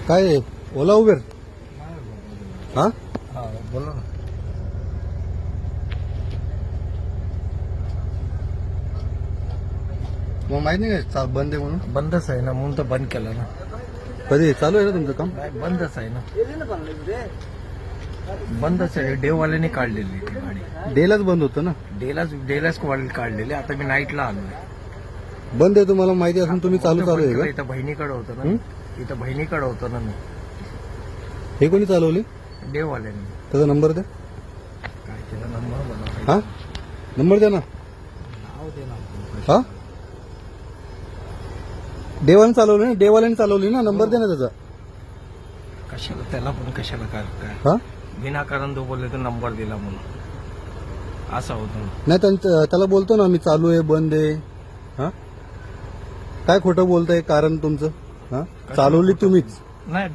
काय आहे? ओला उबेर हा बोला ना. मग माहित नाही काय बंद आहे म्हणून? बंदच आहे ना, म्हणून तर बंद केलं ना. कधी चालू आहे ना तुमचं काम? नाही, बंदच आहे ना. बंदच आहे. डेवाल्याने काढलेली ती गाडी. डेलाच बंद होतं ना. डेलाच काढलेली. आता मी नाईटला आलोय. बंद आहे तुम्हाला माहिती असून तुम्ही चालू आहे का? इथं बहिणीकडे होतं ना. इथं बहिणीकडे होतं ना मी. हे कोणी चालवली? डेवाल्याने. त्याचा नंबर द्या. काय त्याचा नंबर मला हा नंबर द्या ना. नाव दे ना. हा देवाल्याने चालवली ना. नंबर द्या ना त्याचा. कशाला त्याला पण कशाला काय हा विनाकारण तो बोलले तर नंबर दिला म्हणून असं होतं. नाही त्याला बोलतो ना मी चालू आहे बंद आहे. हा काय खोटं बोलताय कारण तुमचं? हा चालवली तुम्हीच. नाही